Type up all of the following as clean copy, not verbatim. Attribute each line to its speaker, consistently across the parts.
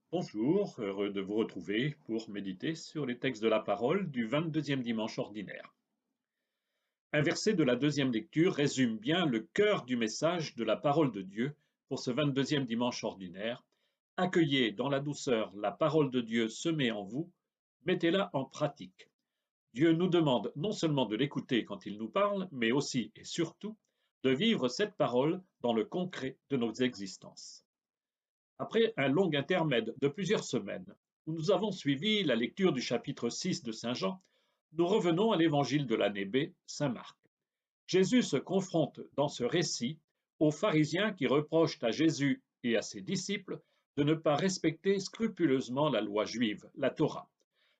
Speaker 1: Bonjour, heureux de vous retrouver pour méditer sur les textes de la parole du 22e dimanche ordinaire. Un verset de la deuxième lecture résume bien le cœur du message de la parole de Dieu pour ce 22e dimanche ordinaire. Accueillez dans la douceur la parole de Dieu semée en vous, mettez-la en pratique. Dieu nous demande non seulement de l'écouter quand il nous parle, mais aussi et surtout de vivre cette parole dans le concret de nos existences. Après un long intermède de plusieurs semaines, où nous avons suivi la lecture du chapitre 6 de Saint Jean, nous revenons à l'évangile de l'année B, Saint Marc. Jésus se confronte dans ce récit aux pharisiens qui reprochent à Jésus et à ses disciples de ne pas respecter scrupuleusement la loi juive, la Torah.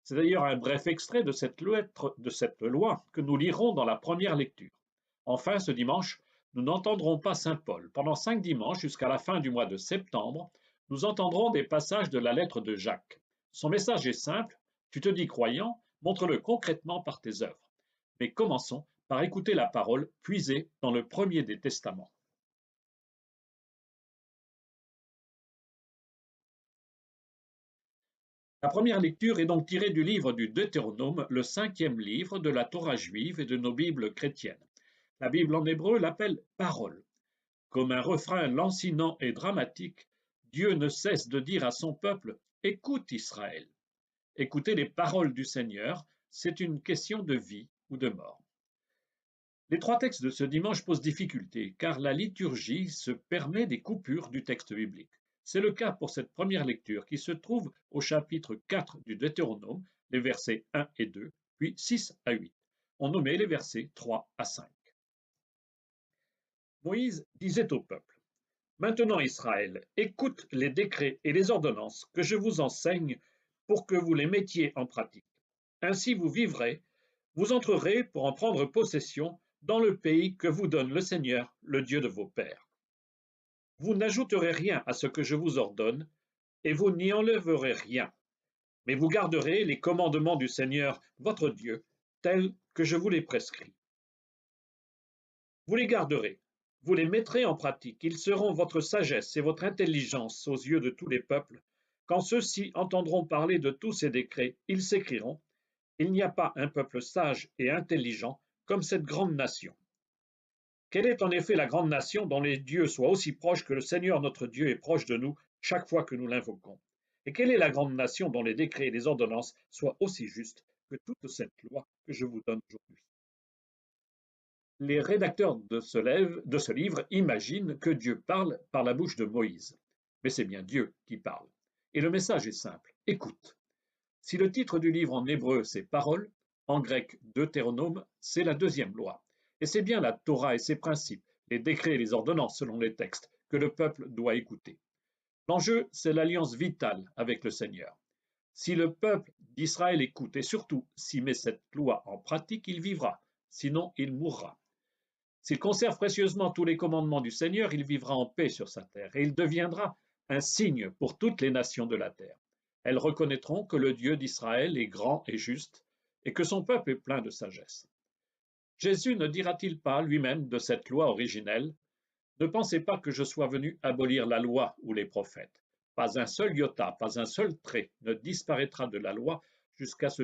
Speaker 1: C'est d'ailleurs un bref extrait de cette loi que nous lirons dans la première lecture. Enfin, ce dimanche, nous n'entendrons pas Saint Paul. Pendant 5 dimanches, jusqu'à la fin du mois de septembre, nous entendrons des passages de la lettre de Jacques. Son message est simple, tu te dis croyant, montre-le concrètement par tes œuvres. Mais commençons par écouter la parole puisée dans le premier des testaments. La première lecture est donc tirée du livre du Deutéronome, le 5e livre de la Torah juive et de nos Bibles chrétiennes. La Bible en hébreu l'appelle parole. Comme un refrain lancinant et dramatique, Dieu ne cesse de dire à son peuple: écoute Israël. Écouter les paroles du Seigneur, c'est une question de vie ou de mort. Les 3 textes de ce dimanche posent difficulté, car la liturgie se permet des coupures du texte biblique. C'est le cas pour cette première lecture qui se trouve au chapitre 4 du Deutéronome, les versets 1 et 2, puis 6 à 8. On nommait les versets 3 à 5. Moïse disait au peuple: maintenant Israël, écoute les décrets et les ordonnances que je vous enseigne pour que vous les mettiez en pratique. Ainsi vous vivrez, vous entrerez pour en prendre possession dans le pays que vous donne le Seigneur, le Dieu de vos pères. Vous n'ajouterez rien à ce que je vous ordonne, et vous n'y enlèverez rien, mais vous garderez les commandements du Seigneur, votre Dieu, tels que je vous les prescris. Vous les garderez, vous les mettrez en pratique, ils seront votre sagesse et votre intelligence aux yeux de tous les peuples. Quand ceux-ci entendront parler de tous ces décrets, ils s'écrieront: il n'y a pas un peuple sage et intelligent comme cette grande nation. Quelle est en effet la grande nation dont les dieux soient aussi proches que le Seigneur notre Dieu est proche de nous chaque fois que nous l'invoquons? Et quelle est la grande nation dont les décrets et les ordonnances soient aussi justes que toute cette loi que je vous donne aujourd'hui? Les rédacteurs de ce livre imaginent que Dieu parle par la bouche de Moïse. Mais c'est bien Dieu qui parle. Et le message est simple: écoute. Si le titre du livre en hébreu c'est Parole, en grec Deutéronome, c'est la deuxième loi. Et c'est bien la Torah et ses principes, les décrets et les ordonnances selon les textes, que le peuple doit écouter. L'enjeu, c'est l'alliance vitale avec le Seigneur. Si le peuple d'Israël écoute et surtout s'y met cette loi en pratique, il vivra, sinon il mourra. S'il conserve précieusement tous les commandements du Seigneur, il vivra en paix sur sa terre et il deviendra un signe pour toutes les nations de la terre. Elles reconnaîtront que le Dieu d'Israël est grand et juste et que son peuple est plein de sagesse. Jésus ne dira-t-il pas lui-même de cette loi originelle: ne pensez pas que je sois venu abolir la loi ou les prophètes. Pas un seul iota, pas un seul trait ne disparaîtra de la loi jusqu'à ce,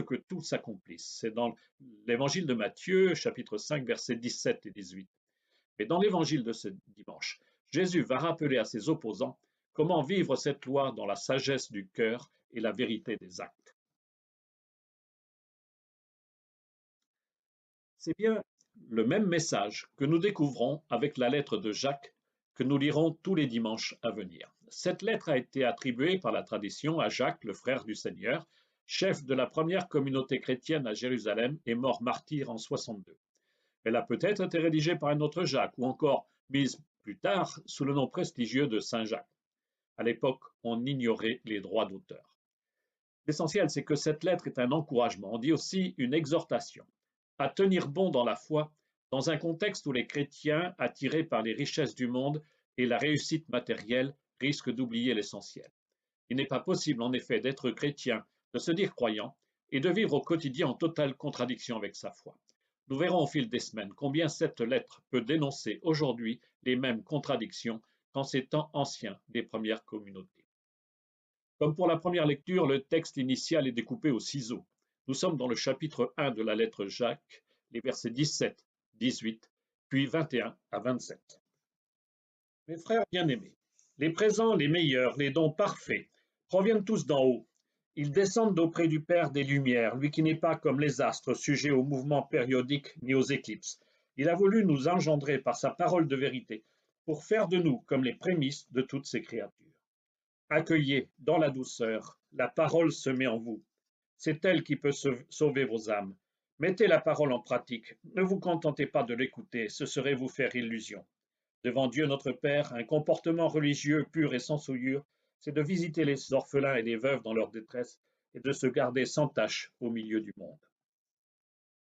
Speaker 1: que tout s'accomplisse. C'est dans l'évangile de Matthieu, chapitre 5, versets 17 et 18. Mais dans l'évangile de ce dimanche, Jésus va rappeler à ses opposants comment vivre cette loi dans la sagesse du cœur et la vérité des actes. C'est bien le même message que nous découvrons avec la lettre de Jacques que nous lirons tous les dimanches à venir. Cette lettre a été attribuée par la tradition à Jacques, le frère du Seigneur, chef de la première communauté chrétienne à Jérusalem et mort martyr en 62. Elle a peut-être été rédigée par un autre Jacques ou encore mise plus tard sous le nom prestigieux de Saint Jacques. À l'époque, on ignorait les droits d'auteur. L'essentiel, c'est que cette lettre est un encouragement, on dit aussi une exhortation, à tenir bon dans la foi, dans un contexte où les chrétiens, attirés par les richesses du monde et la réussite matérielle, risquent d'oublier l'essentiel. Il n'est pas possible, en effet, d'être chrétien, de se dire croyant et de vivre au quotidien en totale contradiction avec sa foi. Nous verrons au fil des semaines combien cette lettre peut dénoncer aujourd'hui les mêmes contradictions qu'en ces temps anciens des premières communautés. Comme pour la première lecture, le texte initial est découpé au ciseau. Nous sommes dans le chapitre 1 de la lettre Jacques, les versets 17, 18, puis 21 à 27. Mes frères bien-aimés, les présents les meilleurs, les dons parfaits, proviennent tous d'en haut. Ils descendent d'auprès du Père des Lumières, lui qui n'est pas comme les astres, sujet aux mouvements périodiques ni aux éclipses. Il a voulu nous engendrer par sa parole de vérité, pour faire de nous comme les prémices de toutes ces créatures. Accueillez dans la douceur la parole semée en vous. C'est elle qui peut sauver vos âmes. Mettez la parole en pratique. Ne vous contentez pas de l'écouter, ce serait vous faire illusion. Devant Dieu notre Père, un comportement religieux pur et sans souillure, c'est de visiter les orphelins et les veuves dans leur détresse et de se garder sans tache au milieu du monde.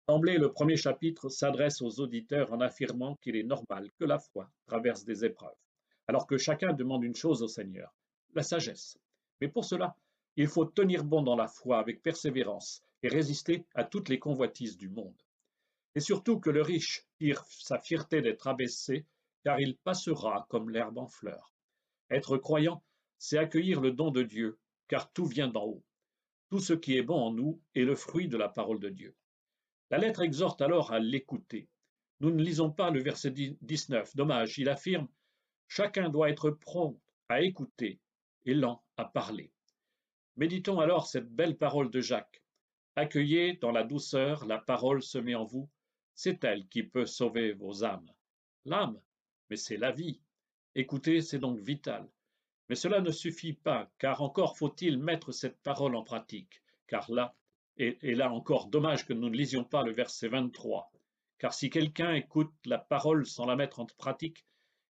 Speaker 1: D'emblée, le premier chapitre s'adresse aux auditeurs en affirmant qu'il est normal que la foi traverse des épreuves, alors que chacun demande une chose au Seigneur, la sagesse. Mais pour cela, il faut tenir bon dans la foi avec persévérance et résister à toutes les convoitises du monde. Et surtout que le riche tire sa fierté d'être abaissé, car il passera comme l'herbe en fleur. Être croyant, c'est accueillir le don de Dieu, car tout vient d'en haut. Tout ce qui est bon en nous est le fruit de la parole de Dieu. La lettre exhorte alors à l'écouter. Nous ne lisons pas le verset 19, dommage, il affirme « Chacun doit être prompt à écouter et lent à parler ». Méditons alors cette belle parole de Jacques. Accueillez dans la douceur la parole semée en vous, c'est elle qui peut sauver vos âmes. L'âme, mais c'est la vie. Écouter, c'est donc vital. Mais cela ne suffit pas, car encore faut-il mettre cette parole en pratique. Car là, et là encore, dommage que nous ne lisions pas le verset 23. Car si quelqu'un écoute la parole sans la mettre en pratique,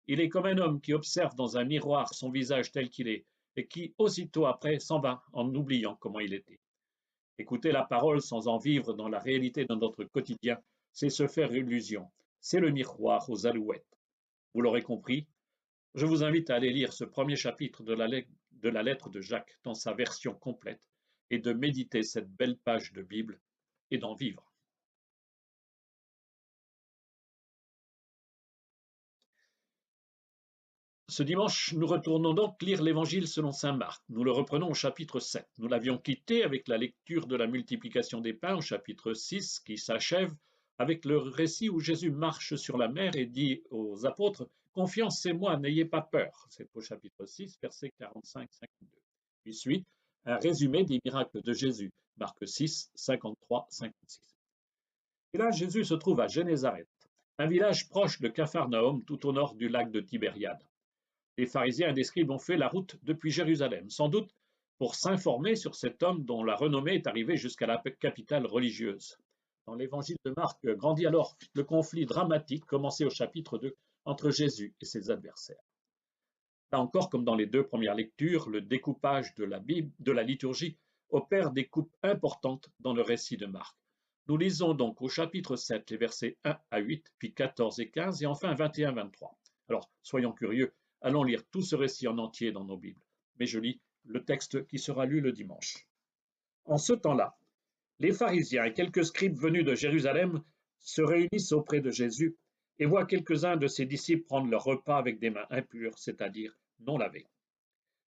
Speaker 1: il est comme un homme qui observe dans un miroir son visage tel qu'il est, et qui, aussitôt après, s'en va en oubliant comment il était. Écouter la parole sans en vivre dans la réalité de notre quotidien, c'est se faire illusion. C'est le miroir aux alouettes. Vous l'aurez compris, je vous invite à aller lire ce premier chapitre de la lettre de Jacques dans sa version complète et de méditer cette belle page de Bible et d'en vivre. Ce dimanche, nous retournons donc lire l'Évangile selon saint Marc. Nous le reprenons au chapitre 7. Nous l'avions quitté avec la lecture de la multiplication des pains au chapitre 6 qui s'achève avec le récit où Jésus marche sur la mer et dit aux apôtres « Confiance, c'est moi, n'ayez pas peur ». C'est au chapitre 6, versets 45-52. Puis suit un résumé des miracles de Jésus, Marc 6, 53-56. Et là, Jésus se trouve à Génézareth, un village proche de Capharnaüm, tout au nord du lac de Tibériade. Les pharisiens et les scribes ont fait la route depuis Jérusalem, sans doute pour s'informer sur cet homme dont la renommée est arrivée jusqu'à la capitale religieuse. Dans l'évangile de Marc grandit alors le conflit dramatique commencé au chapitre 2 entre Jésus et ses adversaires. Là encore, comme dans les deux premières lectures, le découpage de la Bible, de la liturgie, opère des coupes importantes dans le récit de Marc. Nous lisons donc au chapitre 7 les versets 1 à 8, puis 14 et 15, et enfin 21-23. Alors, soyons curieux, allons lire tout ce récit en entier dans nos Bibles. Mais je lis le texte qui sera lu le dimanche. En ce temps-là, les pharisiens et quelques scribes venus de Jérusalem se réunissent auprès de Jésus et voient quelques-uns de ses disciples prendre leur repas avec des mains impures, c'est-à-dire non lavées.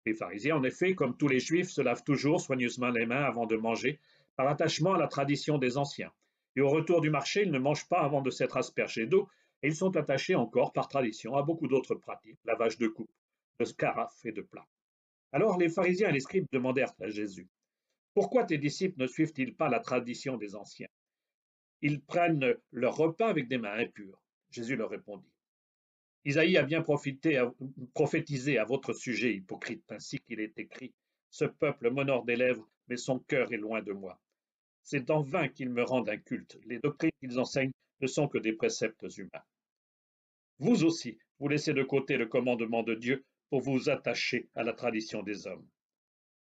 Speaker 1: Les pharisiens, en effet, comme tous les juifs, se lavent toujours soigneusement les mains avant de manger, par attachement à la tradition des anciens. Et au retour du marché, ils ne mangent pas avant de s'être aspergés d'eau, et ils sont attachés encore par tradition à beaucoup d'autres pratiques, lavage de coupes, de carafes et de plats. Alors les pharisiens et les scribes demandèrent à Jésus, « Pourquoi tes disciples ne suivent-ils pas la tradition des anciens? Ils prennent leur repas avec des mains impures. » Jésus leur répondit, « Isaïe a bien prophétisé à votre sujet, hypocrite, ainsi qu'il est écrit, « Ce peuple m'honore des lèvres, mais son cœur est loin de moi. C'est en vain qu'ils me rendent un culte. Les doctrines qu'ils enseignent ne sont que des préceptes humains. Vous aussi, vous laissez de côté le commandement de Dieu pour vous attacher à la tradition des hommes. »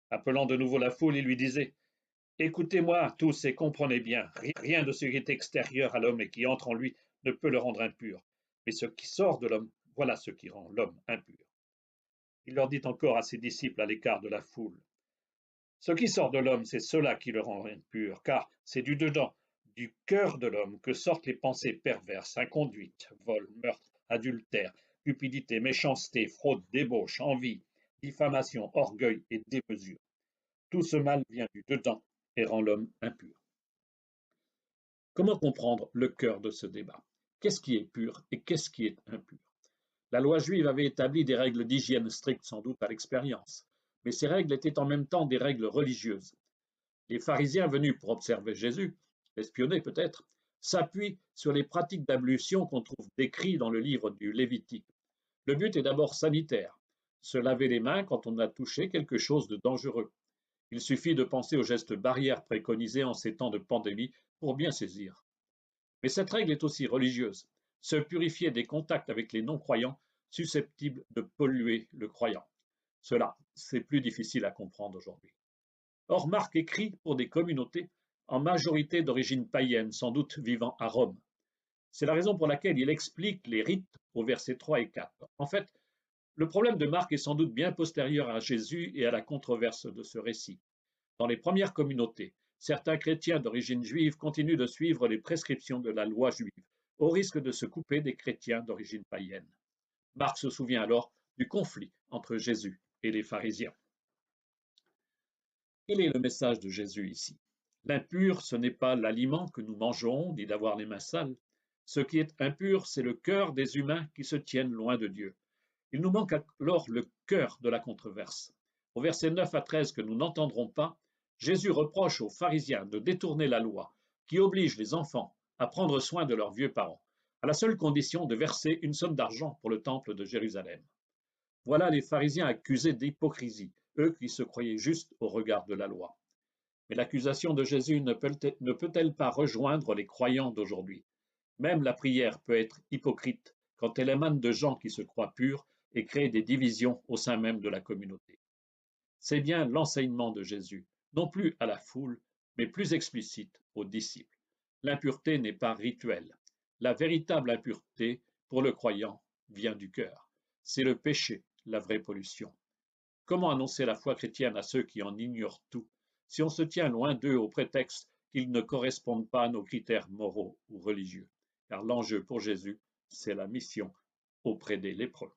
Speaker 1: Appelant de nouveau la foule, il lui disait, « Écoutez-moi tous et comprenez bien, rien de ce qui est extérieur à l'homme et qui entre en lui ne peut le rendre impur. Mais ce qui sort de l'homme, voilà ce qui rend l'homme impur. » Il leur dit encore à ses disciples à l'écart de la foule, « Ce qui sort de l'homme, c'est cela qui le rend impur, car c'est du dedans, du cœur de l'homme que sortent les pensées perverses, inconduite, vol, meurtre, adultère, cupidité, méchanceté, fraude, débauche, envie, diffamation, orgueil et démesure. Tout ce mal vient du dedans et rend l'homme impur. Comment comprendre le cœur de ce débat? Qu'est-ce qui est pur et qu'est-ce qui est impur? La loi juive avait établi des règles d'hygiène strictes, sans doute à l'expérience, mais ces règles étaient en même temps des règles religieuses. Les pharisiens venus pour observer Jésus, espionner peut-être, s'appuient sur les pratiques d'ablution qu'on trouve décrites dans le livre du Lévitique. Le but est d'abord sanitaire, se laver les mains quand on a touché quelque chose de dangereux. Il suffit de penser aux gestes barrières préconisés en ces temps de pandémie pour bien saisir. Mais cette règle est aussi religieuse, se purifier des contacts avec les non-croyants susceptibles de polluer le croyant. Cela, c'est plus difficile à comprendre aujourd'hui. Or, Marc écrit pour des communautés en majorité d'origine païenne, sans doute vivant à Rome. C'est la raison pour laquelle il explique les rites aux versets 3 et 4. En fait, le problème de Marc est sans doute bien postérieur à Jésus et à la controverse de ce récit. Dans les premières communautés, certains chrétiens d'origine juive continuent de suivre les prescriptions de la loi juive, au risque de se couper des chrétiens d'origine païenne. Marc se souvient alors du conflit entre Jésus et les pharisiens. Quel est le message de Jésus ici? L'impur, ce n'est pas l'aliment que nous mangeons, ni d'avoir les mains sales. Ce qui est impur, c'est le cœur des humains qui se tiennent loin de Dieu. Il nous manque alors le cœur de la controverse. Au verset 9 à 13 que nous n'entendrons pas, Jésus reproche aux pharisiens de détourner la loi qui oblige les enfants à prendre soin de leurs vieux parents, à la seule condition de verser une somme d'argent pour le temple de Jérusalem. Voilà les pharisiens accusés d'hypocrisie, eux qui se croyaient justes au regard de la loi. Mais l'accusation de Jésus ne peut-elle pas rejoindre les croyants d'aujourd'hui? Même la prière peut être hypocrite quand elle émane de gens qui se croient purs et crée des divisions au sein même de la communauté. C'est bien l'enseignement de Jésus, non plus à la foule, mais plus explicite aux disciples. L'impureté n'est pas rituelle. La véritable impureté, pour le croyant, vient du cœur. C'est le péché, la vraie pollution. Comment annoncer la foi chrétienne à ceux qui en ignorent tout, si on se tient loin d'eux au prétexte qu'ils ne correspondent pas à nos critères moraux ou religieux? Car l'enjeu pour Jésus, c'est la mission auprès des lépreux.